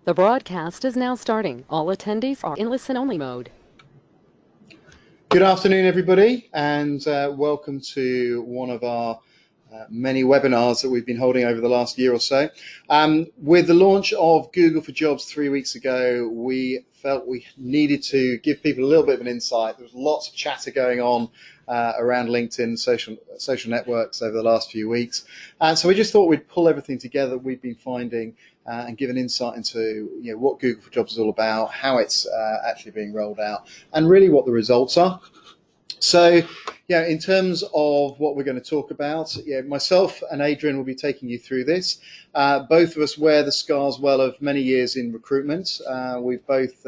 The broadcast is now starting. All attendees are in listen-only mode. Good afternoon, everybody, and welcome to one of our many webinars that we've been holding over the last year or so. With the launch of Google for Jobs 3 weeks ago, we felt we needed to give people a little bit of an insight. There was lots of chatter going on around LinkedIn, social networks over the last few weeks. So we just thought we'd pull everything together we've been finding and give an insight into what Google for Jobs is all about, how it's actually being rolled out, and really what the results are. So, in terms of what we're going to talk about, myself and Adrian will be taking you through this. Both of us wear the scars well of many years in recruitment. We've both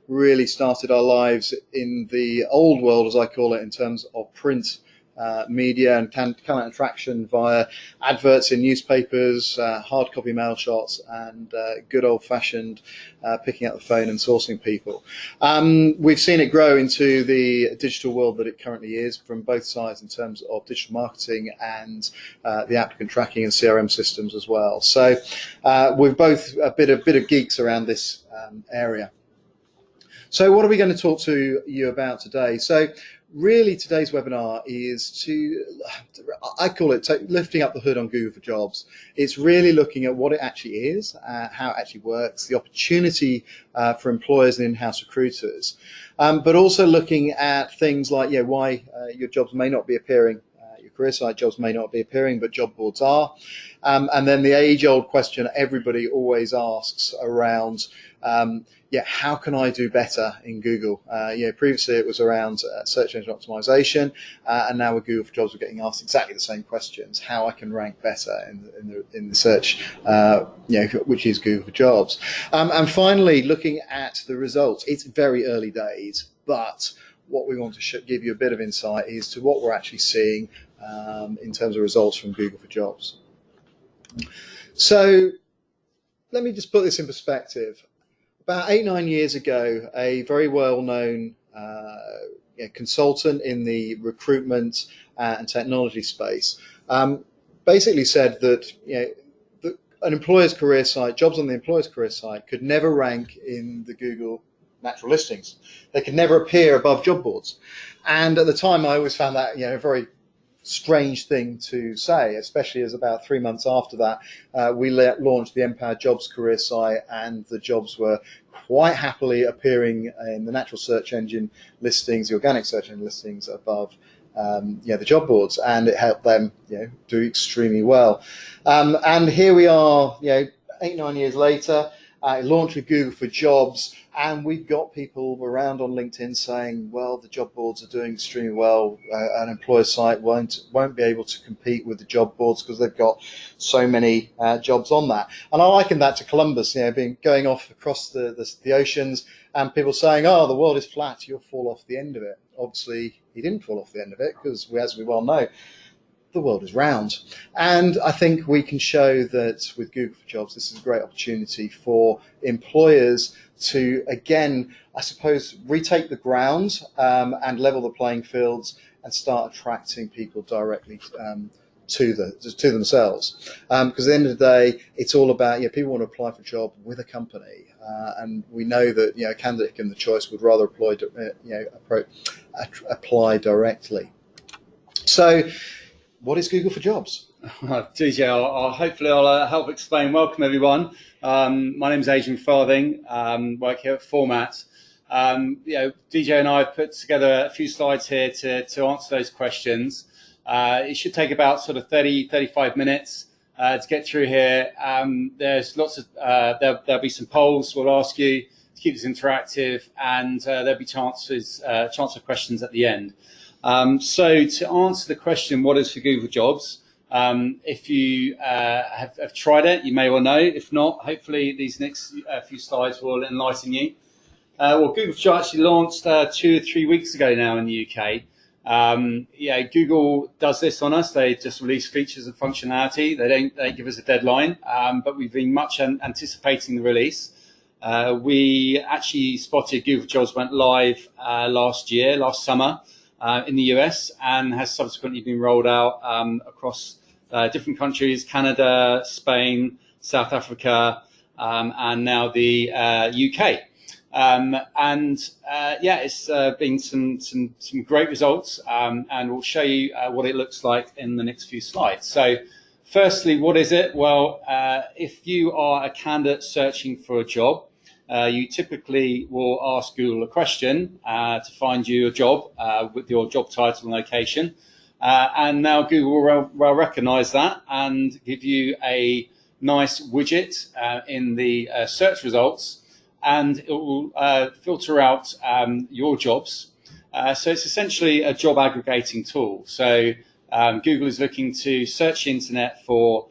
really started our lives in the old world, as I call it, in terms of print media and talent attraction via adverts in newspapers, hard copy mail shots, and good old-fashioned picking up the phone and sourcing people. We've seen it grow into the digital world that it currently is from both sides in terms of digital marketing and the applicant tracking and CRM systems as well. So we're both a bit of geeks around this area. So what are we going to talk to you about today? So really today's webinar is I call it lifting up the hood on Google for Jobs. It's really looking at what it actually is, how it actually works, the opportunity for employers and in-house recruiters, but also looking at things like why your jobs may not be appearing, your career site jobs may not be appearing, but job boards are. And then the age-old question everybody always asks around, how can I do better in Google? Previously it was around search engine optimization, and now with Google for Jobs we're getting asked exactly the same questions: how I can rank better in the search, which is Google for Jobs. And finally, looking at the results. It's very early days, but what we want to give you a bit of insight is to what we're actually seeing in terms of results from Google for Jobs. So let me just put this in perspective. About 8-9 years ago, a very well-known consultant in the recruitment and technology space basically said that an employer's career site, jobs on the employer's career site, could never rank in the Google natural listings. They could never appear above job boards. And at the time, I always found that a very strange thing to say, especially as about 3 months after that we launched the Empowered Jobs career site, and the jobs were quite happily appearing in the natural search engine listings, the organic search engine listings above the job boards, and it helped them do extremely well. And here we are 8-9 years later, launched with Google for Jobs, and we've got people around on LinkedIn saying, well, the job boards are doing extremely well. An employer site won't be able to compete with the job boards because they've got so many jobs on that. And I liken that to Columbus, going off across the oceans, and people saying, oh, the world is flat, you'll fall off the end of it. Obviously, he didn't fall off the end of it because, as we well know, the world is round. And I think we can show that with Google for Jobs, this is a great opportunity for employers to, again, I suppose, retake the ground and level the playing fields and start attracting people directly to themselves. Because at the end of the day, it's all about, people want to apply for a job with a company. And we know that, a candidate given the choice would rather apply directly. So, what is Google for Jobs? DJ, hopefully I'll help explain. Welcome everyone. My name is Adrian Farthing. Work here at Format. DJ and I have put together a few slides here to answer those questions. It should take about sort of 30-35 minutes to get through here. There's lots of there'll be some polls we'll ask you to keep this interactive, and there'll be chance for questions at the end. So to answer the question, what is for Google Jobs? If you have tried it, you may well know. If not, hopefully these next few slides will enlighten you. Well, Google for Jobs actually launched 2 or 3 weeks ago now in the UK. Google does this on us. They just release features and functionality. They don't give us a deadline, but we've been much anticipating the release. We actually spotted Google for Jobs went live last summer. In the US, and has subsequently been rolled out across different countries: Canada, Spain, South Africa, and now the UK. Yeah, it's been some great results, and we'll show you what it looks like in the next few slides. So firstly, what is it? Well, if you are a candidate searching for a job, you typically will ask Google a question to find you a job with your job title and location. And now Google will recognize that and give you a nice widget in the search results, and it will filter out your jobs. So it's essentially a job aggregating tool. So Google is looking to search the internet for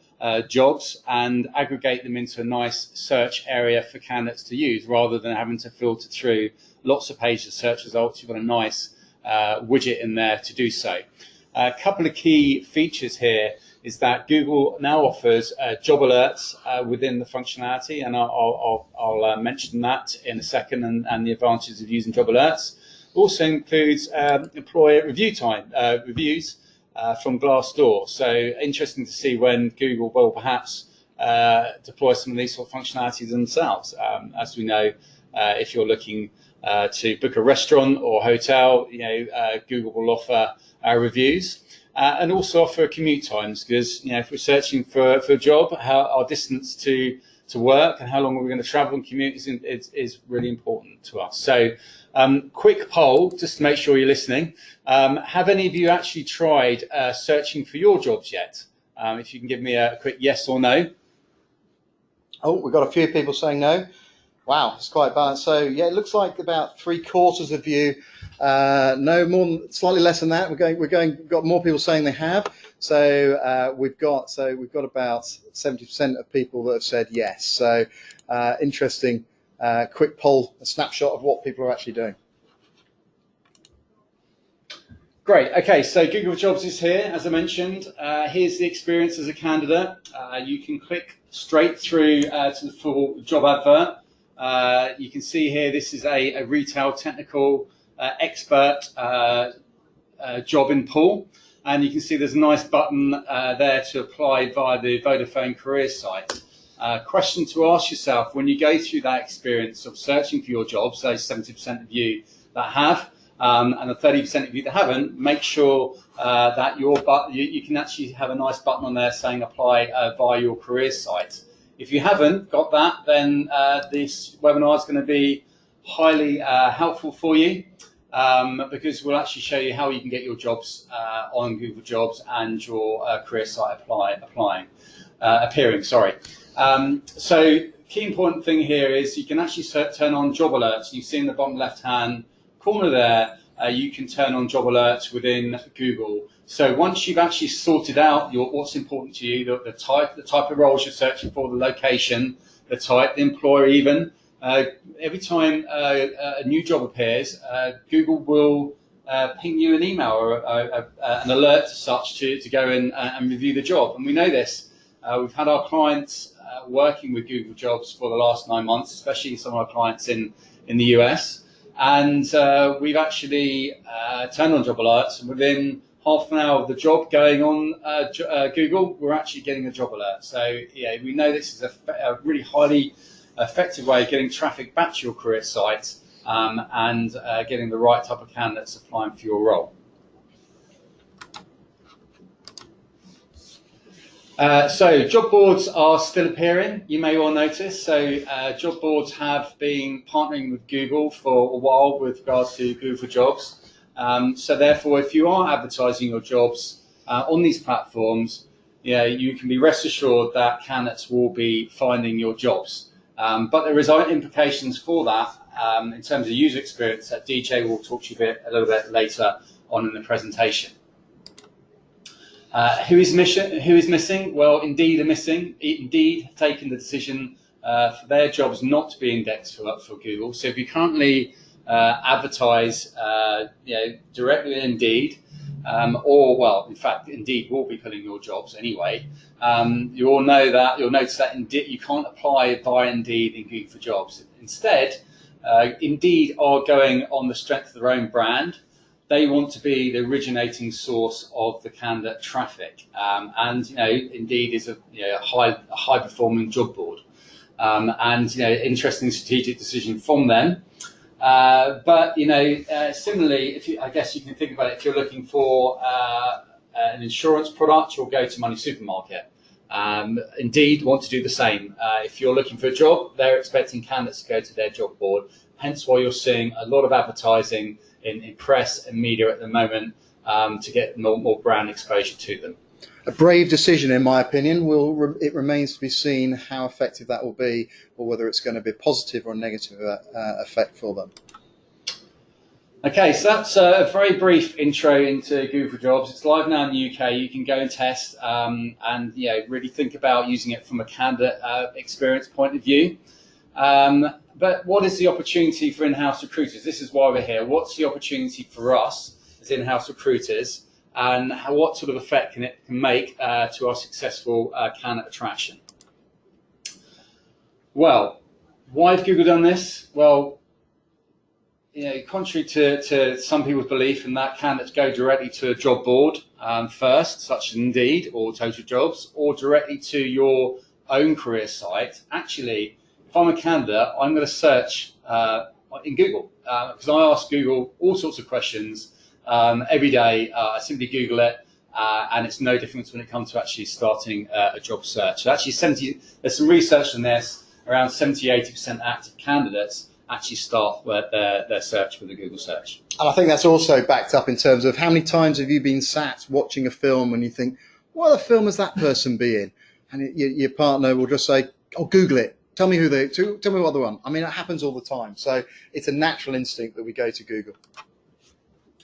jobs and aggregate them into a nice search area for candidates to use, rather than having to filter through lots of pages of search results. You've got a nice widget in there to do so. A couple of key features here is that Google now offers job alerts within the functionality, and I'll mention that in a second, and the advantages of using job alerts. Also includes employer reviews from Glassdoor. So interesting to see when Google will perhaps deploy some of these sort of functionalities themselves. As we know, if you're looking to book a restaurant or hotel, Google will offer reviews. And also offer commute times, because if we're searching for a job, our distance to work and how long we're going to travel and commute is really important to us. So quick poll, just to make sure you're listening. Have any of you actually tried searching for your jobs yet? If you can give me a quick yes or no. Oh, we've got a few people saying no. Wow, it's quite balanced. So yeah, it looks like about 3/4 of you, no, more, slightly less than that. We've got more people saying they have. So we've got about 70% of people that have said yes. So interesting, quick poll, a snapshot of what people are actually doing. Great. Okay, so Google Jobs is here, as I mentioned. Here's the experience as a candidate. You can click straight through to the full job advert. You can see here this is a retail technical expert job in pool, and you can see there's a nice button there to apply via the Vodafone careers site. Question to ask yourself when you go through that experience of searching for your job, so 70% of you that have, and the 30% of you that haven't, make sure that you can actually have a nice button on there saying apply via your careers site. If you haven't got that, then this webinar is going to be highly helpful for you, because we'll actually show you how you can get your jobs on Google Jobs and your career site appearing. So key important thing here is you can actually turn on job alerts. You see in the bottom left-hand corner there, you can turn on job alerts within Google. So once you've actually sorted out what's important to you, the type of roles you're searching for, the location, the type, the employer even, every time a new job appears, Google will ping you an email or an alert as such to go in and review the job. And we know this. We've had our clients working with Google Jobs for the last 9 months, especially some of our clients in the US. And we've actually turned on job alerts, and within half an hour of the job going on Google, we're actually getting a job alert. So yeah, we know this is a really highly effective way of getting traffic back to your career site and getting the right type of candidates applying for your role. So job boards are still appearing, you may well notice. So job boards have been partnering with Google for a while with regards to Google for Jobs. So therefore, if you are advertising your jobs on these platforms, you can be rest assured that candidates will be finding your jobs. But there is implications for that in terms of user experience that DJ will talk to you a little bit later on in the presentation. Who is missing? Well, Indeed are missing. Indeed have taken the decision for their jobs not to be indexed for Google. So if you currently advertise directly with Indeed, in fact, Indeed will be pulling your jobs anyway. You'll notice that Indeed, you can't apply via Indeed in Google for Jobs. Instead, Indeed are going on the strength of their own brand. They want to be the originating source of the candidate traffic, and Indeed is a high performing job board. and interesting strategic decision from them. But similarly, I guess you can think about it, if you're looking for an insurance product, you'll go to Money Supermarket. Indeed, want to do the same. If you're looking for a job, they're expecting candidates to go to their job board. Hence why you're seeing a lot of advertising in press and media at the moment to get more brand exposure to them. A brave decision, in my opinion. It remains to be seen how effective that will be, or whether it's going to be a positive or a negative effect for them. Okay, so that's a very brief intro into Google for Jobs. It's live now in the UK. You can go and test and really think about using it from a candidate experience point of view. But what is the opportunity for in-house recruiters? This is why we're here. What's the opportunity for us as in-house recruiters, and what sort of effect can it make to our successful candidate attraction? Well, why have Google done this? Well, contrary to some people's belief in that candidates go directly to a job board first, such as Indeed or Total Jobs, or directly to your own career site. Actually, if I'm a candidate, I'm going to search in Google because I ask Google all sorts of questions every day. I simply Google it, and it's no difference when it comes to actually starting a job search. So actually, there's some research on this. Around 70–80% active candidates actually start their search with a Google search. And I think that's also backed up in terms of how many times have you been sat watching a film and you think, what other film has that person be in? And your partner will just say, oh, Google it. Tell me tell me what they're on. I mean, it happens all the time. So it's a natural instinct that we go to Google.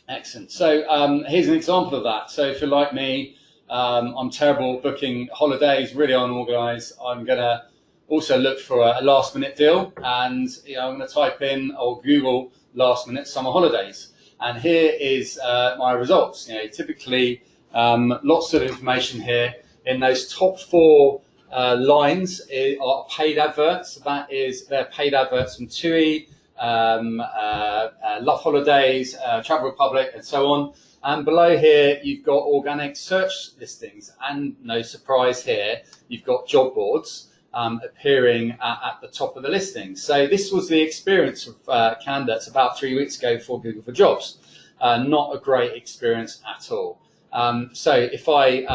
Excellent. So here's an example of that. So if you're like me, I'm terrible at booking holidays, really unorganized. I'm going to also look for a last minute deal, and I'm going to type in or Google last minute summer holidays, and here is my results. Typically lots of information here. In those top 4 lines are paid adverts. That is, they're paid adverts from TUI, Love Holidays, Travel Republic, and so on. And below here, you've got organic search listings, and no surprise here, you've got job boards appearing at the top of the listing. So this was the experience of candidates about 3 weeks ago for Google for Jobs. Not a great experience at all. So if I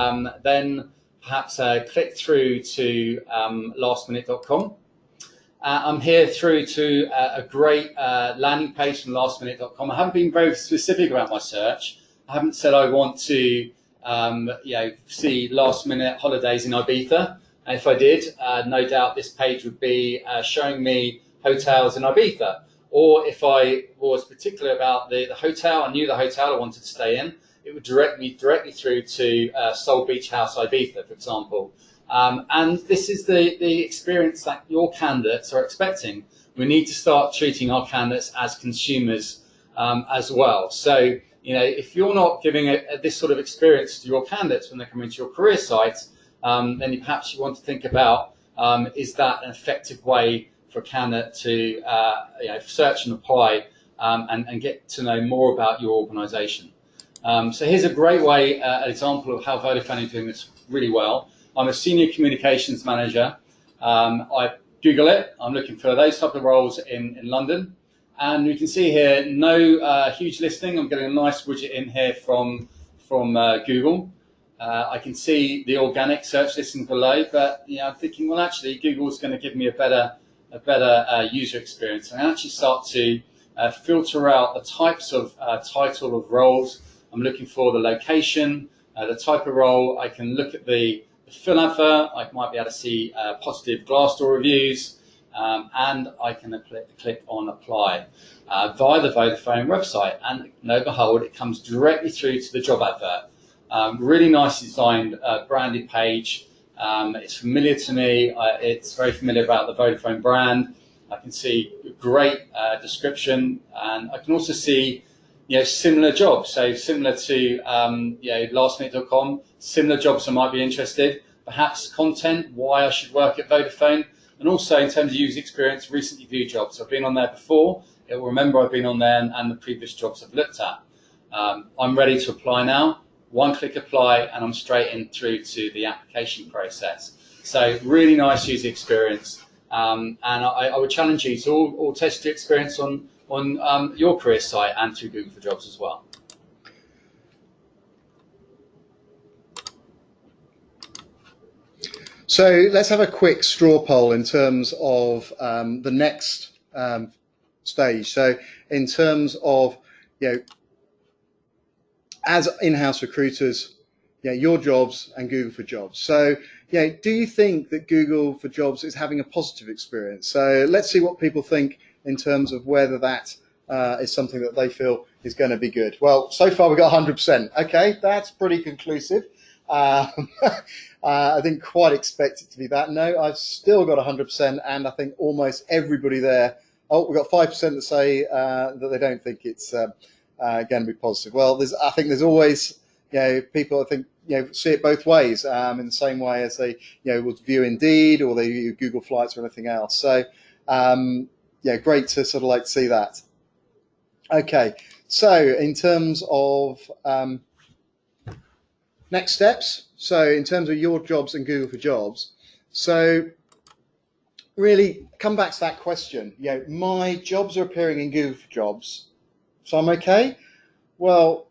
then perhaps click through to lastminute.com, I'm here through to a great landing page from lastminute.com. I haven't been very specific about my search. I haven't said I want to see last minute holidays in Ibiza. And if I did, no doubt this page would be showing me hotels in Ibiza. Or if I was particular about the hotel, I knew the hotel I wanted to stay in, it would direct me directly through to Sol Beach House Ibiza, for example. And this is the experience that your candidates are expecting. We need to start treating our candidates as consumers as well. So, if you're not giving this sort of experience to your candidates when they come into your career site, then perhaps you want to think about, is that an effective way for a candidate to search and apply and get to know more about your organisation. So here's a great way, an example of how Vodafone are doing this really well. I'm a senior communications manager. I Google it. I'm looking for those type of roles in London. And you can see here, no huge listing. I'm getting a nice widget in here from Google. I can see the organic search listing below, but I'm thinking, well, actually, Google's going to give me a better user experience. And I actually start to filter out the types of title of roles. I'm looking for the location, the type of role. I can look at the full advert. I might be able to see positive Glassdoor reviews, and I can click on apply via the Vodafone website. And lo and behold, it comes directly through to the job advert. Really nicely designed, branded page. It's familiar to me. It's very familiar about the Vodafone brand. I can see a great description, and I can also see similar jobs. So similar to lastminute.com, similar jobs I might be interested. Perhaps content, why I should work at Vodafone, and also in terms of user experience, recently viewed jobs. I've been on there before. It will remember I've been on there and the previous jobs I've looked at. I'm ready to apply now. One-click apply, and I'm straight in through to the application process. So really nice user experience, And I would challenge you to all test your experience on your career site and through Google for Jobs as well. So let's have a quick straw poll in terms of the next stage. So in terms of, as in-house recruiters, your jobs and Google for Jobs. So, do you think that Google for Jobs is having a positive experience? So let's see what people think in terms of whether that is something that they feel is going to be good. Well, so far we've got 100%. Okay, that's pretty conclusive. I didn't quite expect it to be that. No, I've still got 100%, and I think almost everybody there. Oh, we've got 5% that say that they don't think it's going to be positive. Well, I think there's always, people I think see it both ways, in the same way as they would view Indeed or they view Google Flights or anything else. So great to sort of like see that. Okay, so in terms of next steps, so in terms of your jobs and Google for Jobs, so really come back to that question. My jobs are appearing in Google for Jobs, so I'm okay. Well,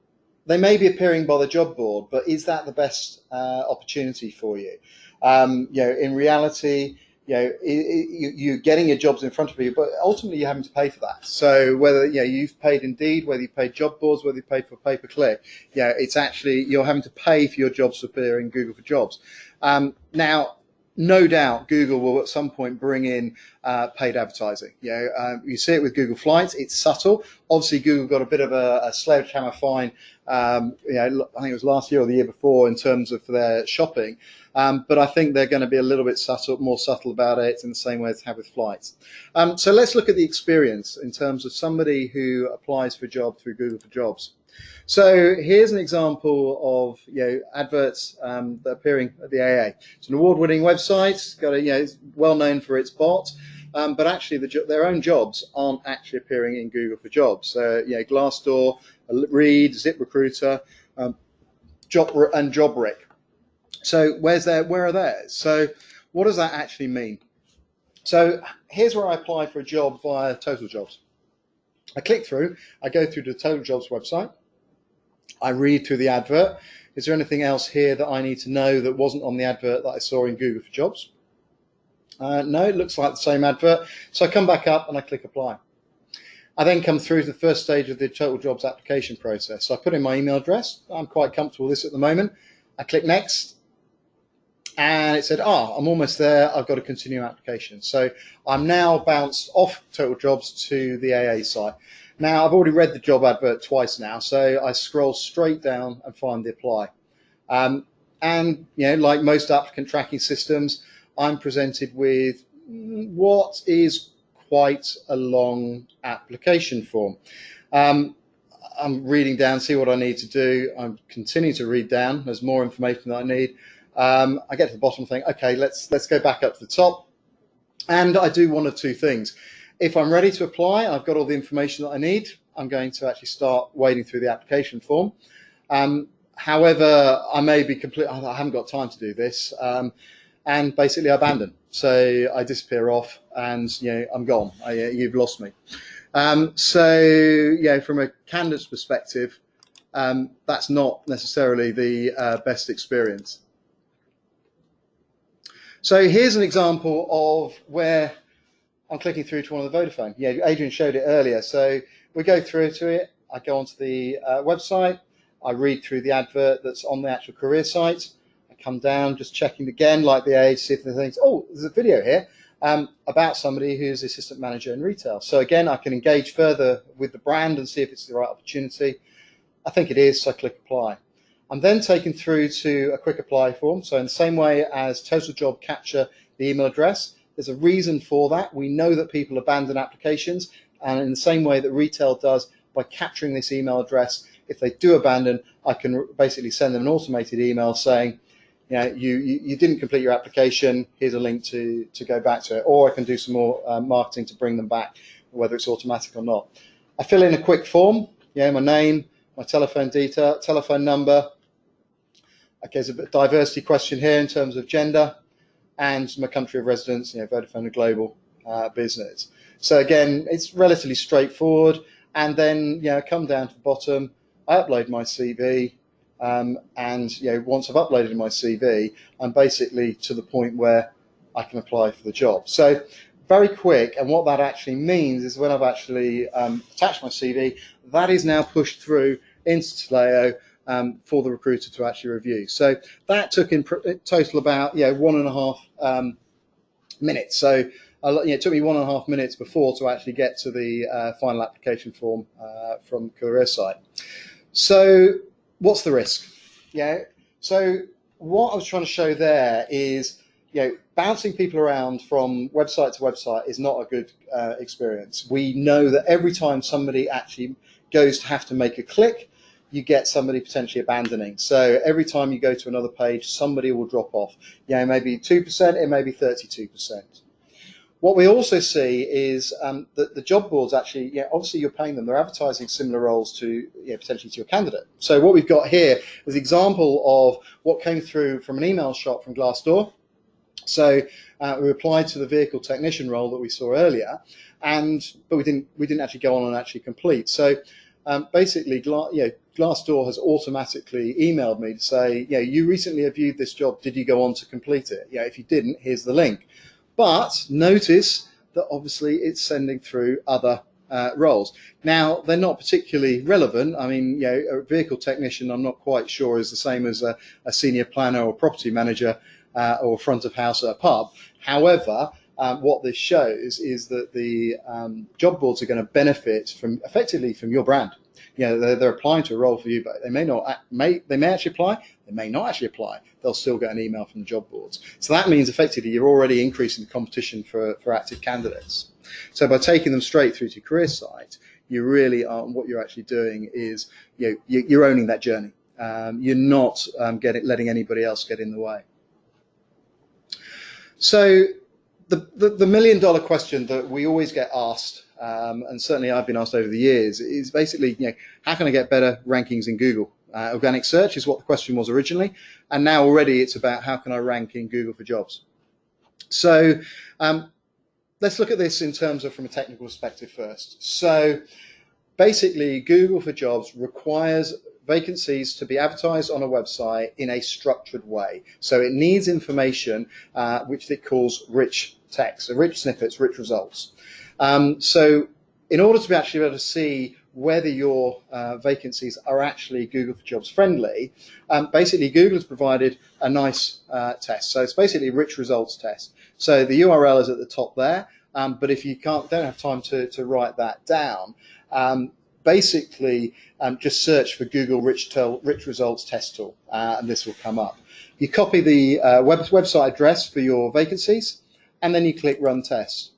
they may be appearing by the job board, but is that the best opportunity for you? In reality, you're getting your jobs in front of you, but ultimately you're having to pay for that. So whether you've paid Indeed, whether you've paid job boards, whether you've paid for pay-per-click, it's actually you're having to pay for your jobs to appear in Google for Jobs. Now, no doubt Google will at some point bring in paid advertising. You see it with Google Flights. It's subtle. Obviously, Google got a bit of a sledgehammer fine. I think it was last year or the year before in terms of their shopping. But I think they're going to be a little bit more subtle about it in the same way as they have with Flights. So let's look at the experience in terms of somebody who applies for a job through Google for Jobs. So here's an example of adverts that are appearing at the AA. It's an award-winning website. It's got it's well known for its bot, but actually their own jobs aren't actually appearing in Google for Jobs. So Glassdoor, Reed, ZipRecruiter, JobRec. So where are theirs? So what does that actually mean? So here's where I apply for a job via Total Jobs. I click through. I go through the Total Jobs website. I read through the advert. Is there anything else here that I need to know that wasn't on the advert that I saw in Google for Jobs? No, it looks like the same advert. So I come back up and I click apply. I then come through to the first stage of the Total Jobs application process. So I put in my email address. I'm quite comfortable with this at the moment. I click next. And it said, I'm almost there. I've got to continue application. So I'm now bounced off Total Jobs to the AA site. Now, I've already read the job advert twice now, so I scroll straight down and find the apply. And like most applicant tracking systems, I'm presented with what is quite a long application form. I'm reading down, see what I need to do. I'm continuing to read down. There's more information that I need. I get to the bottom and think, okay, let's go back up to the top. And I do one of two things. If I'm ready to apply, I've got all the information that I need, I'm going to actually start wading through the application form. However, I may be I haven't got time to do this, and basically I abandon. So I disappear off and I'm gone. You've lost me. So from a candidate's perspective, that's not necessarily the best experience. So here's an example of where I'm clicking through to one of the Vodafone. Adrian showed it earlier. So we go through to it. I go onto the website. I read through the advert that's on the actual career site. I come down, just checking again, like the age, see if there's things. Oh, there's a video here about somebody who's the assistant manager in retail. So again, I can engage further with the brand and see if it's the right opportunity. I think it is, so I click apply. I'm then taken through to a quick apply form. So in the same way as Total Job capture the email address, there's a reason for that. We know that people abandon applications, and in the same way that retail does by capturing this email address, if they do abandon, I can basically send them an automated email saying, you didn't complete your application, here's a link to go back to it, or I can do some more marketing to bring them back, whether it's automatic or not. I fill in a quick form, my name, my telephone detail, telephone number. Okay, there's a diversity question here in terms of gender. and my country of residence, Vodafone, a global business. So again, it's relatively straightforward. And then, I come down to the bottom, I upload my CV, and once I've uploaded my CV, I'm basically to the point where I can apply for the job. So very quick, and what that actually means is when I've actually attached my CV, that is now pushed through into Taleo for the recruiter to actually review. So that took in total about 1.5 minutes. So it took me 1.5 minutes before to actually get to the final application form from CareerSite. So what's the risk? So what I was trying to show there is, bouncing people around from website to website is not a good experience. We know that every time somebody actually goes to have to make a click, you get somebody potentially abandoning. So every time you go to another page, somebody will drop off. Maybe 2%, it may be 32%. What we also see is that the job boards actually, obviously you're paying them, they're advertising similar roles to potentially to your candidate. So what we've got here is an example of what came through from an email shot from Glassdoor. So we applied to the vehicle technician role that we saw earlier, but we didn't actually go on and actually complete. So basically, Glassdoor has automatically emailed me to say, you recently have viewed this job. Did you go on to complete it? If you didn't, here's the link. But notice that obviously it's sending through other roles. Now, they're not particularly relevant. I mean, a vehicle technician, I'm not quite sure is the same as a senior planner or property manager or front of house at a pub. However, what this shows is that the job boards are going to benefit effectively from your brand. They're applying to a role for you, but they may actually apply, they may not actually apply. They'll still get an email from the job boards. So that means effectively you're already increasing the competition for active candidates. So by taking them straight through to CareerSite, you really are, what you're actually doing is you're owning that journey. You're not letting anybody else get in the way. So the million-dollar question that we always get asked, and certainly I've been asked over the years, is basically, how can I get better rankings in Google? Organic search is what the question was originally, and now already it's about how can I rank in Google for jobs. So let's look at this in terms of from a technical perspective first. So basically, Google for Jobs requires vacancies to be advertised on a website in a structured way. So it needs information which it calls rich text, so rich snippets, rich results. So in order to actually be able to see whether your vacancies are actually Google for Jobs friendly, basically Google has provided a nice test. So it's basically a rich results test. So the URL is at the top there, but if you don't have time to write that down, basically just search for Google Rich Results Test Tool, and this will come up. You copy the website address for your vacancies, and then you click Run Test.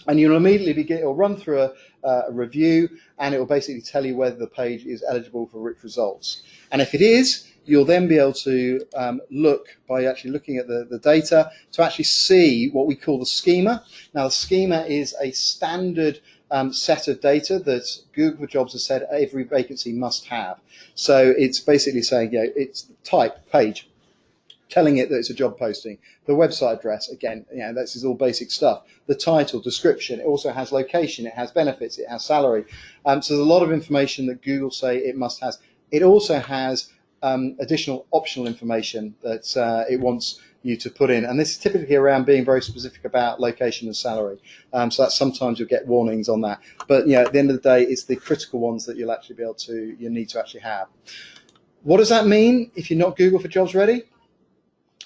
And you'll immediately it'll run through a review, and it will basically tell you whether the page is eligible for rich results. And if it is, you'll then be able to look by actually looking at the data to actually see what we call the schema. Now, the schema is a standard set of data that Google for Jobs has said every vacancy must have. So it's basically saying, it's type, page, telling it that it's a job posting, the website address, again, this is all basic stuff, the title, description, it also has location, it has benefits, it has salary. So there's a lot of information that Google say it must have. It also has additional optional information that it wants you to put in, and this is typically around being very specific about location and salary. So that sometimes you'll get warnings on that, but at the end of the day, it's the critical ones that you'll actually you need to actually have. What does that mean if you're not Google for Jobs ready?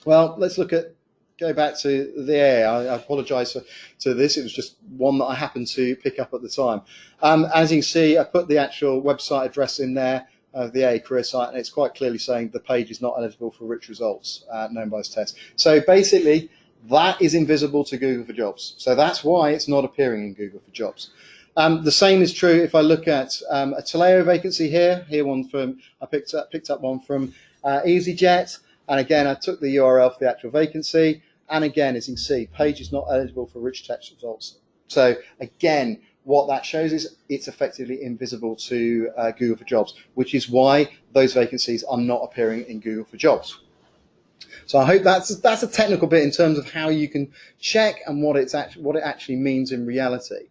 Well, let's go back to the AI. I apologise to this. It was just one that I happened to pick up at the time. As you can see, I put the actual website address in there of the AI career site, and it's quite clearly saying the page is not eligible for rich results known by this test. So basically, that is invisible to Google for Jobs. So that's why it's not appearing in Google for Jobs. The same is true if I look at a Taleo vacancy here. I picked up one from EasyJet. And again, I took the URL for the actual vacancy. And again, as you can see, page is not eligible for rich text results. So again, what that shows is it's effectively invisible to Google for Jobs, which is why those vacancies are not appearing in Google for Jobs. So I hope that's a technical bit in terms of how you can check and what it actually means in reality.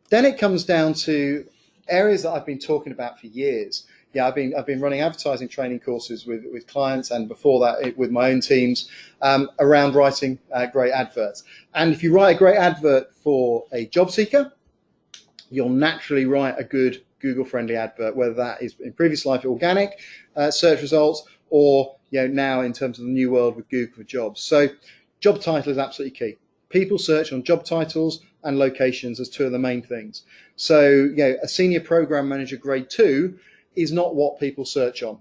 Then it comes down to areas that I've been talking about for years. Yeah, I've been running advertising training courses with clients, and before that with my own teams, around writing great adverts. And if you write a great advert for a job seeker, you'll naturally write a good Google-friendly advert, whether that is in previous life organic search results, or now in terms of the new world with Google for Jobs. So job title is absolutely key. People search on job titles and locations as two of the main things. So a senior program manager grade 2 is not what people search on.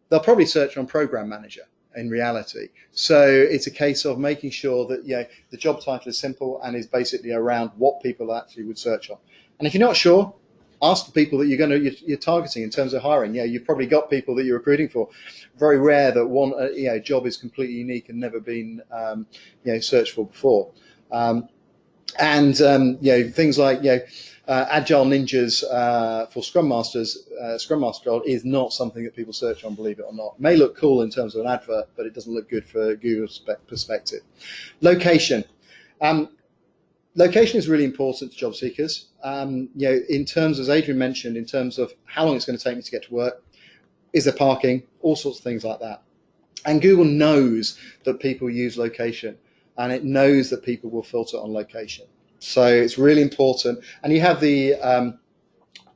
They'll probably search on program manager in reality. So it's a case of making sure that the job title is simple and is basically around what people actually would search on. And if you're not sure, ask the people that you're targeting in terms of hiring. You've probably got people that you're recruiting for. Very rare that one job is completely unique and never been searched for before. Things like Agile Ninjas for Scrum Masters, Scrum Master role is not something that people search on, believe it or not. It may look cool in terms of an advert, but it doesn't look good for Google's perspective. Location. Location is really important to job seekers. In terms, as Adrian mentioned, in terms of how long it's going to take me to get to work, is there parking, all sorts of things like that. And Google knows that people use location, and it knows that people will filter on location. So it's really important, and you have the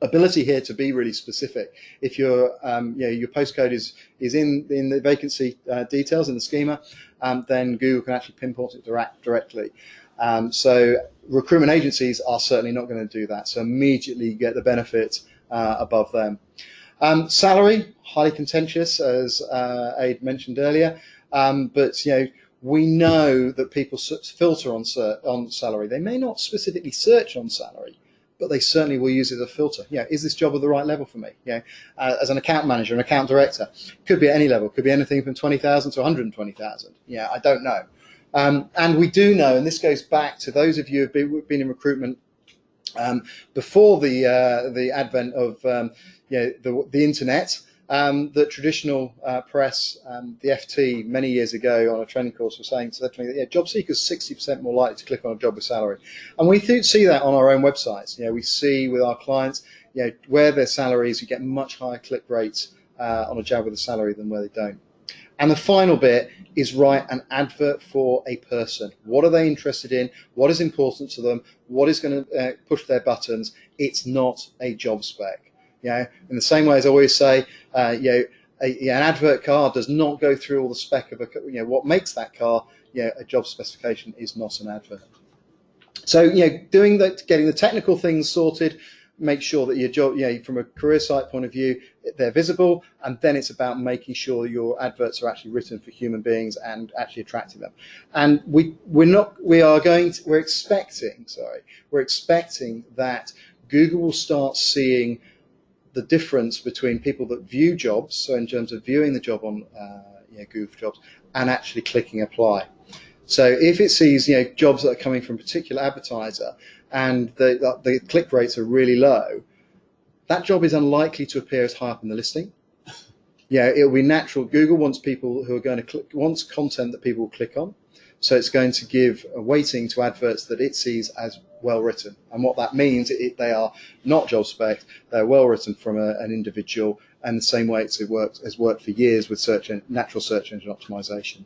ability here to be really specific. If your postcode is in the vacancy details in the schema, then Google can actually pinpoint it directly. So recruitment agencies are certainly not going to do that. So immediately you get the benefit above them. Salary, highly contentious, as Aid mentioned earlier, but we know that people filter on salary. They may not specifically search on salary, but they certainly will use it as a filter. Is this job at the right level for me? As an account manager, an account director, could be at any level, could be anything from 20,000 to 120,000. I don't know. And we do know, and this goes back to those of you who've been in recruitment before the advent of the internet, the traditional press, the FT many years ago on a training course was saying that job seekers 60% more likely to click on a job with salary, and we see that on our own websites. We see with our clients, where their salaries, you get much higher click rates on a job with a salary than where they don't. And the final bit is write an advert for a person. What are they interested in? What is important to them? What is going to push their buttons? It's not a job spec. In the same way as I always say, an advert car does not go through all the spec of what makes that car. A job specification is not an advert. So doing that, getting the technical things sorted, make sure that your job, from a career site point of view, they're visible, and then it's about making sure your adverts are actually written for human beings and actually attracting them. And we're expecting that Google will start seeing the difference between people that view jobs, so in terms of viewing the job on Google for Jobs, and actually clicking apply. So if it sees jobs that are coming from a particular advertiser and the click rates are really low, that job is unlikely to appear as high up in the listing. It'll be natural. Google wants people who are going to wants content that people will click on. So it's going to give a weighting to adverts that it sees as well written. And what that means, they are not job spec, they're well written from an individual, and the same way has worked for years with natural search engine optimization.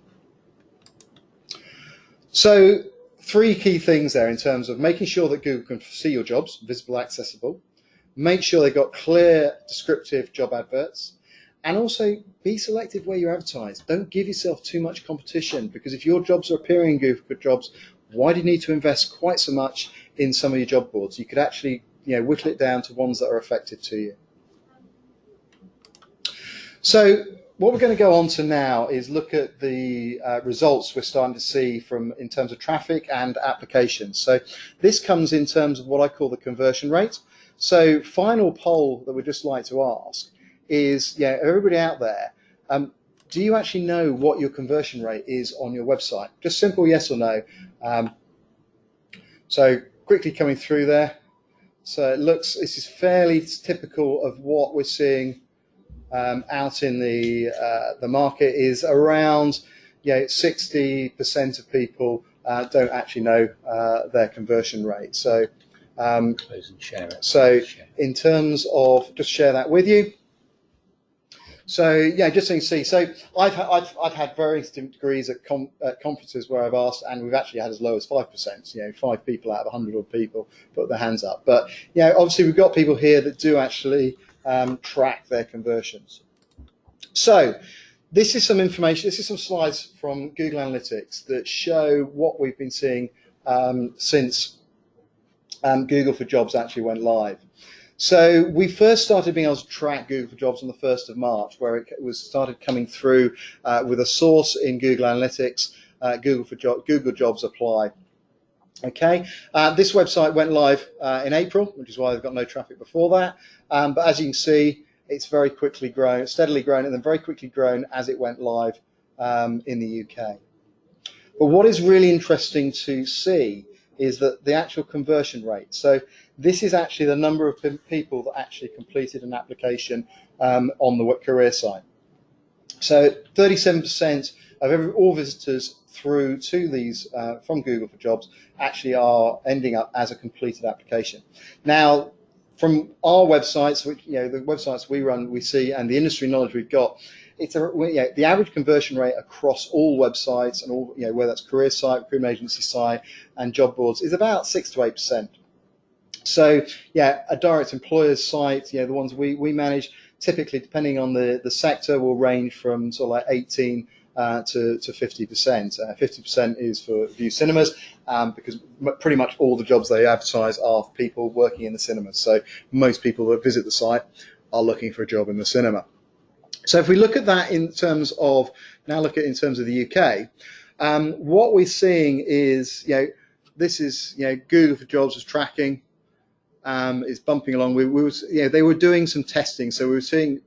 So 3 key things there in terms of making sure that Google can see your jobs, visible, accessible. Make sure they've got clear, descriptive job adverts. And also be selective where you advertise. Don't give yourself too much competition, because if your jobs are appearing in Google for Jobs, why do you need to invest quite so much in some of your job boards? You could actually whittle it down to ones that are effective to you. So what we're going to go on to now is look at the results we're starting to see in terms of traffic and applications. So this comes in terms of what I call the conversion rate. So final poll that we'd just like to ask is, everybody out there, do you actually know what your conversion rate is on your website? Just simple yes or no. So quickly coming through there. So this is fairly typical of what we're seeing out in the market is around 60% of people don't actually know their conversion rate. So in terms of, just share that with you. So yeah, just so you can see. So I've had various degrees at conferences where I've asked, and we've actually had as low as 5%. 5 people out of 100 odd people put their hands up. But obviously we've got people here that do actually track their conversions. So this is some information. This is some slides from Google Analytics that show what we've been seeing since Google for Jobs actually went live. So we first started being able to track Google for Jobs on the 1st of March, where it was started coming through with a source in Google Analytics, Google Jobs Apply. Okay, this website went live in April, which is why they've got no traffic before that. But as you can see, it's very quickly grown, steadily grown, and then very quickly grown as it went live in the UK. But what is really interesting to see is that the actual conversion rate. So this is actually the number of people that actually completed an application on the career site. So 37% of all visitors through to these from Google for Jobs actually are ending up as a completed application. Now, from our websites, which the websites we run, we see, and the industry knowledge we've got, it's the average conversion rate across all websites and all, whether that's career site, recruitment agency site, and job boards, is about 6 to 8%. So a direct employer's site, the ones we manage, typically depending on the sector, will range from sort of like 18 to 50%. 50% is for View Cinemas, because pretty much all the jobs they advertise are for people working in the cinemas. So most people that visit the site are looking for a job in the cinema. So if we look at that in terms of, now look at in terms of the UK, what we're seeing is, this is, Google for Jobs is tracking, is bumping along. They were doing some testing, so we were seeing,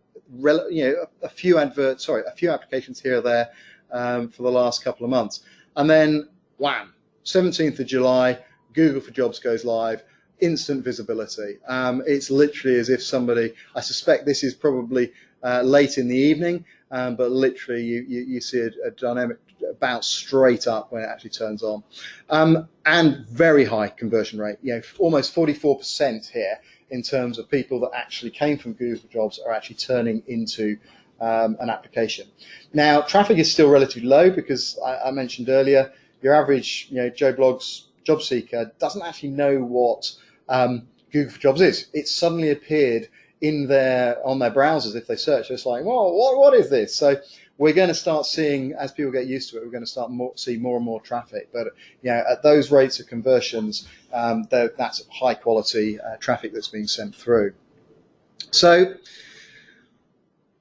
a few applications here or there for the last couple of months, and then wham, 17th of July, Google for Jobs goes live. Instant visibility. It's literally as if somebody, I suspect this is probably late in the evening, but literally you see a dynamic bounce straight up when it actually turns on, and very high conversion rate. Almost 44% here in terms of people that actually came from Google for Jobs are actually turning into an application. Now, traffic is still relatively low because I mentioned earlier, your average Joe Blogs job seeker doesn't actually know what Google for Jobs is. It suddenly appeared on their browsers if they search. It's like, well, what is this? So we're going to start seeing, as people get used to it, we're going to start see more and more traffic. But at those rates of conversions, that's high quality traffic that's being sent through. So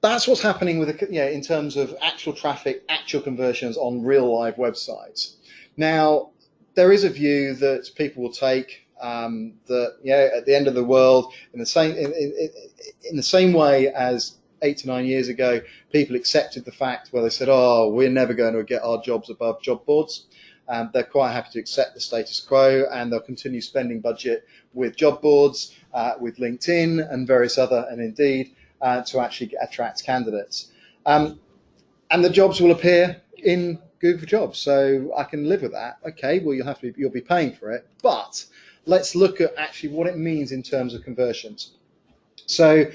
that's what's happening with in terms of actual traffic, actual conversions on real live websites. Now, there is a view that people will take that at the end of the world, in the same way as 8 to 9 years ago, people accepted the fact where they said, "Oh, we're never going to get our jobs above job boards." They're quite happy to accept the status quo, and they'll continue spending budget with job boards, with LinkedIn, and various other, and Indeed, to actually attract candidates. And the jobs will appear in Google for Jobs, so I can live with that. Okay, well you'll be paying for it, but let's look at actually what it means in terms of conversions. So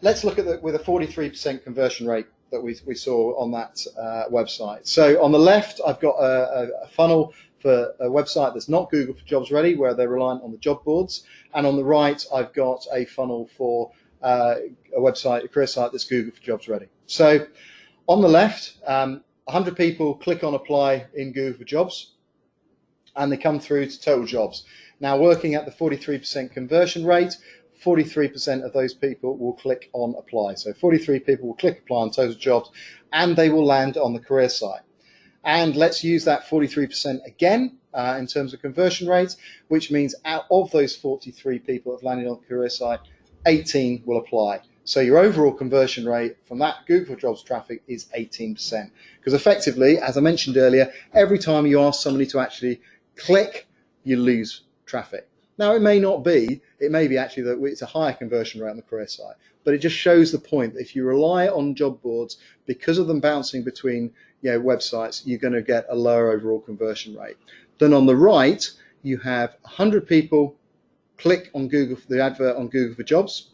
let's look at with a 43% conversion rate that we saw on that website. So on the left, I've got a funnel for a website that's not Google for Jobs ready, where they're reliant on the job boards, and on the right, I've got a funnel for a website, a career site that's Google for Jobs ready. So on the left, 100 people click on apply in Google for Jobs, and they come through to total jobs. Now, working at the 43% conversion rate, 43% of those people will click on apply. So 43 people will click apply on total jobs, and they will land on the career site. And let's use that 43% again in terms of conversion rate, which means out of those 43 people that have landed on the career site, 18 will apply. So your overall conversion rate from that Google for Jobs traffic is 18%. Because effectively, as I mentioned earlier, every time you ask somebody to actually click, you lose traffic. Now, it may not be, it may be actually that it's a higher conversion rate on the career site, but it just shows the point that if you rely on job boards, because of them bouncing between websites, you're going to get a lower overall conversion rate. Then on the right, you have 100 people click on Google for the advert on Google for Jobs.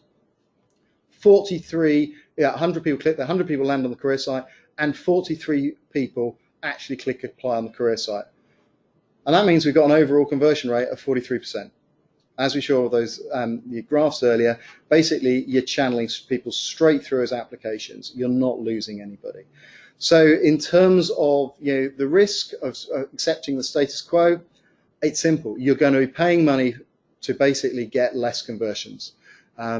100 people click, 100 people land on the career site, and 43 people actually click apply on the career site. And that means we've got an overall conversion rate of 43%. As we saw those graphs earlier, basically you're channeling people straight through as applications. You're not losing anybody. So in terms of the risk of accepting the status quo, it's simple. You're going to be paying money to basically get less conversions.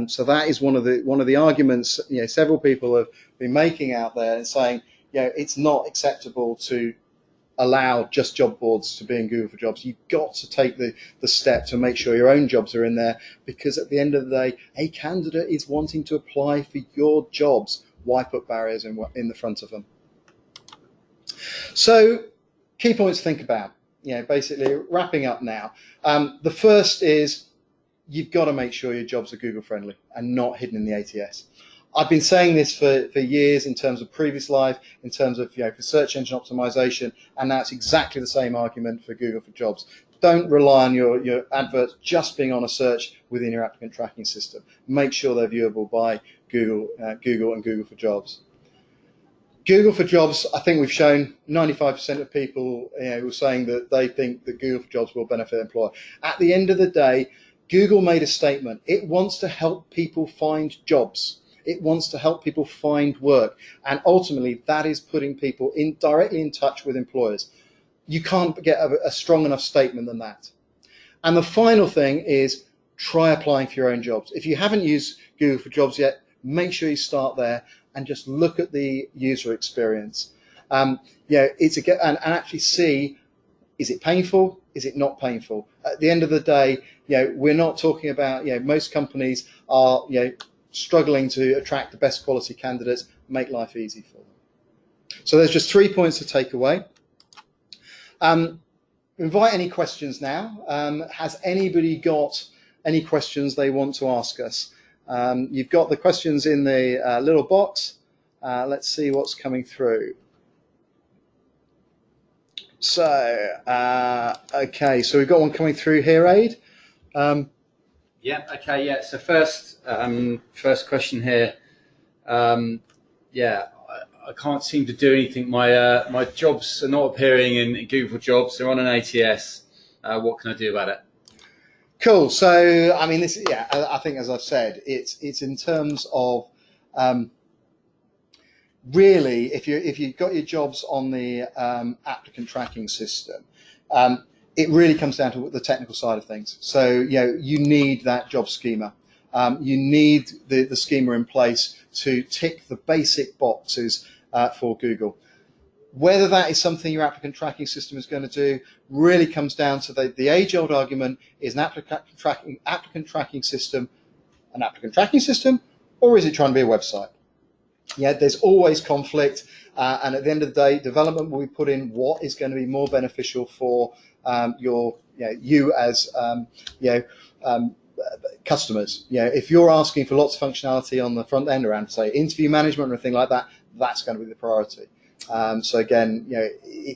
So that is one of the arguments several people have been making out there and saying it's not acceptable to allow just job boards to be in Google for Jobs. You've got to take the step to make sure your own jobs are in there, because at the end of the day, a candidate is wanting to apply for your jobs. Why put barriers in the front of them? So key points to think about. Basically wrapping up now. The first is you've got to make sure your jobs are Google friendly and not hidden in the ATS. I've been saying this for years in terms of previous live, in terms of for search engine optimization, and that's exactly the same argument for Google for Jobs. Don't rely on your adverts just being on a search within your applicant tracking system. Make sure they're viewable by Google and Google for Jobs. Google for Jobs, I think we've shown 95% of people were saying that they think that Google for Jobs will benefit employer. At the end of the day, Google made a statement. It wants to help people find jobs. It wants to help people find work, and ultimately that is putting people directly in touch with employers. You can't get a strong enough statement than that. And the final thing is try applying for your own jobs. If you haven't used Google for Jobs yet, make sure you start there and just look at the user experience. And actually see, is it painful? Is it not painful? At the end of the day, we're not talking about, most companies are, struggling to attract the best quality candidates. Make life easy for them. So there's just 3 points to take away. Invite any questions now. Has anybody got any questions they want to ask us? You've got the questions in the little box. Let's see what's coming through. So, okay, so we've got one coming through here, Aid. Yeah. Okay. Yeah. So first question here. I can't seem to do anything. My jobs are not appearing in Google for Jobs. They're on an ATS. What can I do about it? Cool. So I mean, I think as I've said, it's in terms of really if you've got your jobs on the applicant tracking system. It really comes down to the technical side of things. So, you need that job schema. You need the schema in place to tick the basic boxes for Google. Whether that is something your applicant tracking system is going to do really comes down to the age-old argument: is an applicant tracking system an applicant tracking system, or is it trying to be a website? There's always conflict, and at the end of the day, development will be put in what is going to be more beneficial for you as customers. If you're asking for lots of functionality on the front end around, say, interview management or anything like that, that's going to be the priority. So again,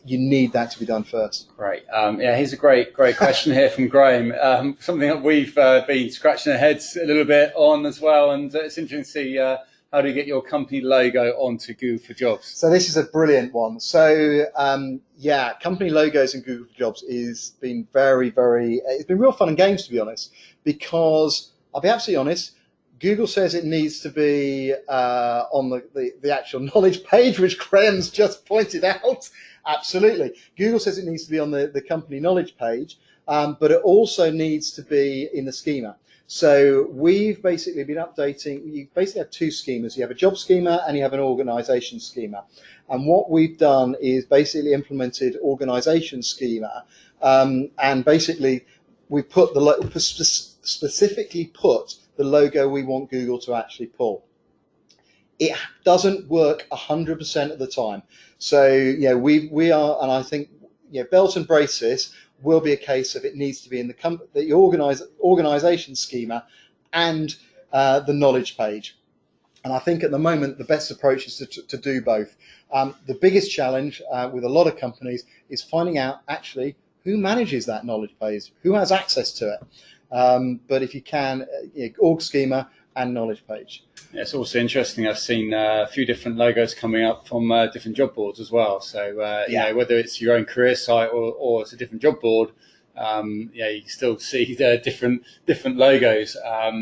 you need that to be done first. Great. Here's a great question here from Graham. Something that we've been scratching our heads a little bit on as well, and it's interesting to see how do you get your company logo onto Google for Jobs? So this is a brilliant one. So company logos in Google for Jobs is been it's been real fun and games, to be honest, because I'll be absolutely honest, Google says it needs to be on the actual knowledge page, which Graham's just pointed out. Absolutely. Google says it needs to be on the company knowledge page, but it also needs to be in the schema. So we've basically been updating, you basically have two schemas. You have a job schema and you have an organization schema. And what we've done is basically implemented organization schema, and basically we put specifically put the logo we want Google to actually pull. It doesn't work 100% of the time. So we are, and I think belt and braces. will be a case of it needs to be in the organization schema and the knowledge page. And I think at the moment, the best approach is to do both. The biggest challenge with a lot of companies is finding out actually who manages that knowledge page, who has access to it. But if you can, org schema and knowledge page. Yeah, it's also interesting. I've seen a few different logos coming up from different job boards as well. So, you know, whether it's your own career site or it's a different job board, yeah, you can still see the different logos,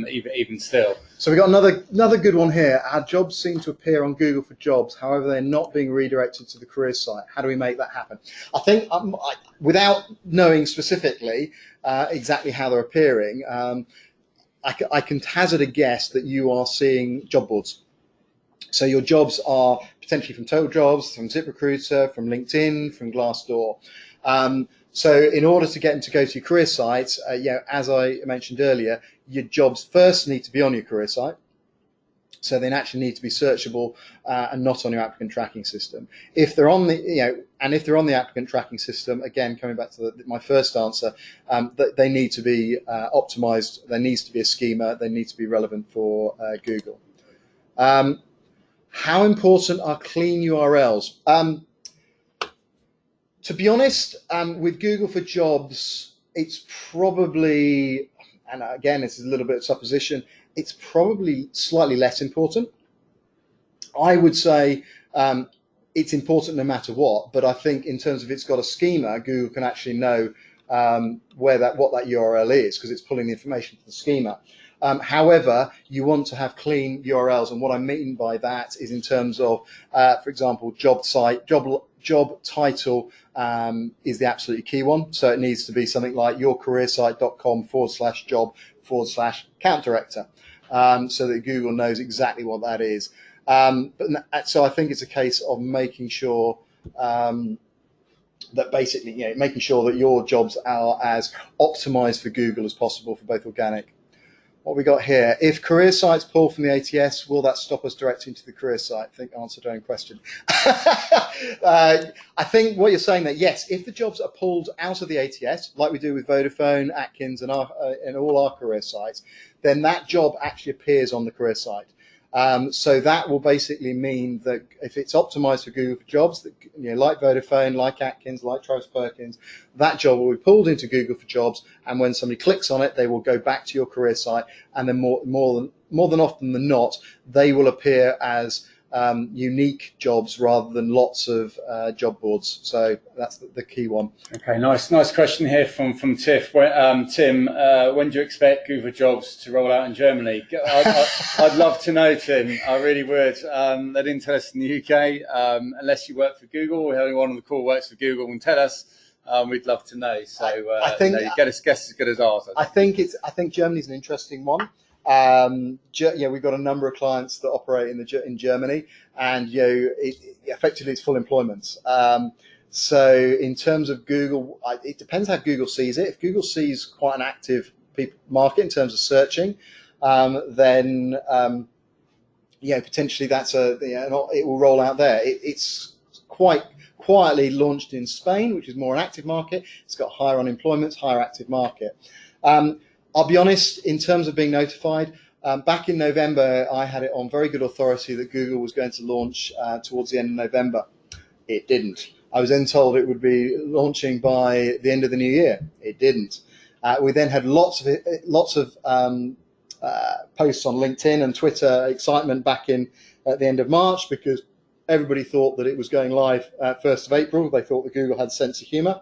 even still. So we got another good one here. Our jobs seem to appear on Google for Jobs, however, they're not being redirected to the career site. How do we make that happen? I think, without knowing specifically exactly how they're appearing, I can hazard a guess that you are seeing job boards. So your jobs are potentially from Total Jobs, from ZipRecruiter, from LinkedIn, from Glassdoor. So in order to get them to go to your career site, as I mentioned earlier, your jobs first need to be on your career site. So they actually need to be searchable and not on your applicant tracking system. If they're on the, and if they're on the applicant tracking system, again, coming back to my first answer, they need to be optimized. There needs to be a schema. They need to be relevant for Google. How important are clean URLs? To be honest, with Google for Jobs, it's probably, and again, this is a little bit of supposition, it's probably slightly less important. I would say it's important no matter what, but I think in terms of it's got a schema, Google can actually know what that URL is because it's pulling the information from the schema. However, you want to have clean URLs, and what I mean by that is in terms of, for example, job title is the absolutely key one. So it needs to be something like yourcareersite.com/job/account director, so that Google knows exactly what that is. So I think it's a case of making sure that basically, making sure that your jobs are as optimized for Google as possible for both organic. What we got here? If career sites pull from the ATS, will that stop us directing to the career site? I think answered your own question. I think what you're saying that yes, if the jobs are pulled out of the ATS, like we do with Vodafone, Atkins, and all our career sites, then that job actually appears on the career site. So that will basically mean that if it's optimized for Google for Jobs, that, like Vodafone, like Atkins, like Travis Perkins, that job will be pulled into Google for Jobs, and when somebody clicks on it, they will go back to your career site, and then more than often than not, they will appear as unique jobs rather than lots of job boards. So that's the key one. Okay, nice question here from Tim. When do you expect Google for Jobs to roll out in Germany? I'd love to know, Tim. I really would. They didn't tell us in the UK, unless you work for Google or anyone on the call works for Google and tell us. We'd love to know. So I think you guess as good as ours. I think Germany's an interesting one. We've got a number of clients that operate in Germany, and effectively it's full employment. So in terms of Google, it depends how Google sees it. If Google sees quite an active market in terms of searching, then potentially that's it will roll out there. It's quite quietly launched in Spain, which is more an active market. It's got higher unemployment, higher active market. I'll be honest, in terms of being notified, back in November, I had it on very good authority that Google was going to launch towards the end of November. It didn't. I was then told it would be launching by the end of the new year. It didn't. We then had lots of posts on LinkedIn and Twitter, excitement back at the end of March, because everybody thought that it was going live 1st of April. They thought that Google had a sense of humor.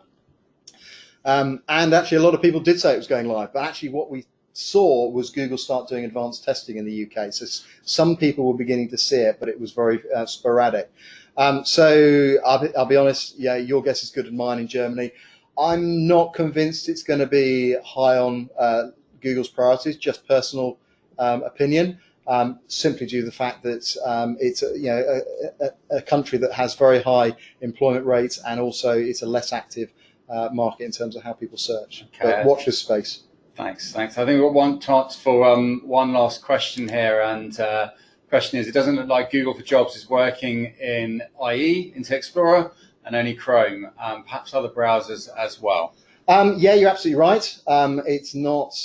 And actually, a lot of people did say it was going live. But actually, what we saw was Google start doing advanced testing in the UK. So some people were beginning to see it, but it was very sporadic. So I'll be honest, your guess is good as mine in Germany. I'm not convinced it's going to be high on Google's priorities, just personal opinion, simply due to the fact that it's a country that has very high employment rates, and also it's a less active market in terms of how people search. Okay. But watch this space. Thanks. I think we've got one chance for one last question here, and question is, it doesn't look like Google for Jobs is working in IE, Internet Explorer, and only Chrome, perhaps other browsers as well. Yeah, you're absolutely right. It's not,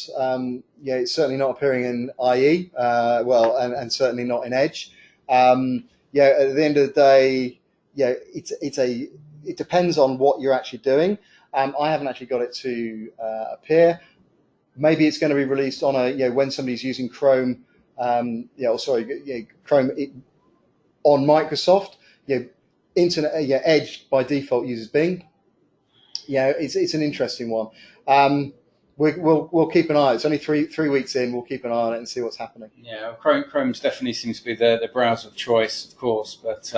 yeah, it's certainly not appearing in IE, well, and certainly not in Edge. Yeah, at the end of the day, yeah, it depends on what you're actually doing. I haven't actually got it to appear. Maybe it's going to be released on when somebody's using Chrome, Chrome on Microsoft. Edge by default uses Bing. It's an interesting one. We'll keep an eye. It's only three weeks in. We'll keep an eye on it and see what's happening. Yeah, Chrome's definitely seems to be the browser of choice, of course, but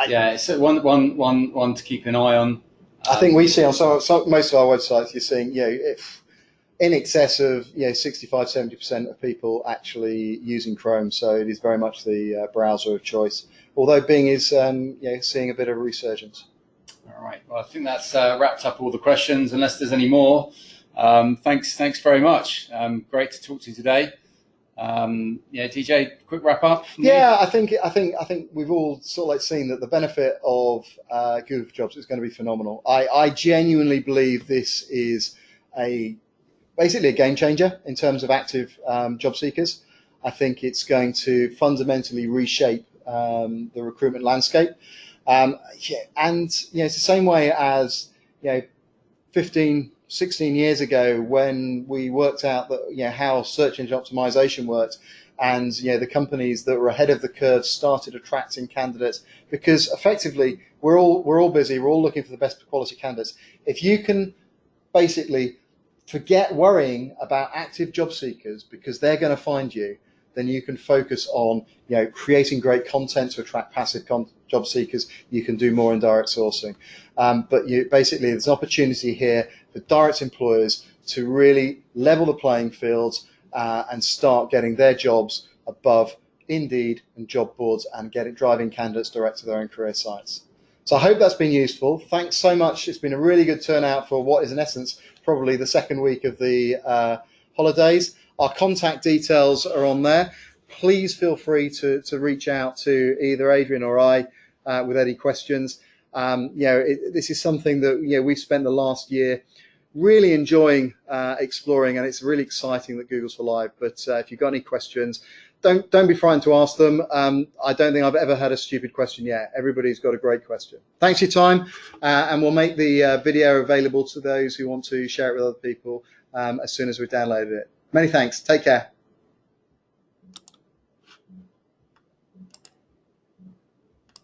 it's one to keep an eye on. I think we see on most of our websites, you're seeing if in excess of 65-70% of people actually using Chrome. So it is very much the browser of choice. Although Bing is seeing a bit of a resurgence. All right. Well, I think that's wrapped up all the questions. Unless there's any more, thanks very much. Great to talk to you today. DJ, quick wrap up. Yeah, I think we've all sort of seen that the benefit of Google for Jobs is going to be phenomenal. I genuinely believe this is basically a game changer in terms of active job seekers. I think it's going to fundamentally reshape the recruitment landscape. And it's the same way as 15, 16 years ago when we worked out that how search engine optimization worked, and the companies that were ahead of the curve started attracting candidates because effectively we're all busy, we're all looking for the best quality candidates. If you can basically forget worrying about active job seekers because they're going to find you, then you can focus on creating great content to attract passive job seekers. You can do more in direct sourcing, but basically there's an opportunity here for direct employers to really level the playing fields and start getting their jobs above Indeed and job boards and driving candidates direct to their own career sites. So I hope that's been useful. Thanks so much. It's been a really good turnout for what is in essence probably the second week of the holidays. Our contact details are on there. Please feel free to reach out to either Adrian or I with any questions. This is something that we've spent the last year really enjoying exploring, and it's really exciting that Google's for Live. But if you've got any questions, don't be frightened to ask them. I don't think I've ever had a stupid question yet. Everybody's got a great question. Thanks for your time, and we'll make the video available to those who want to share it with other people as soon as we've downloaded it. Many thanks. Take care.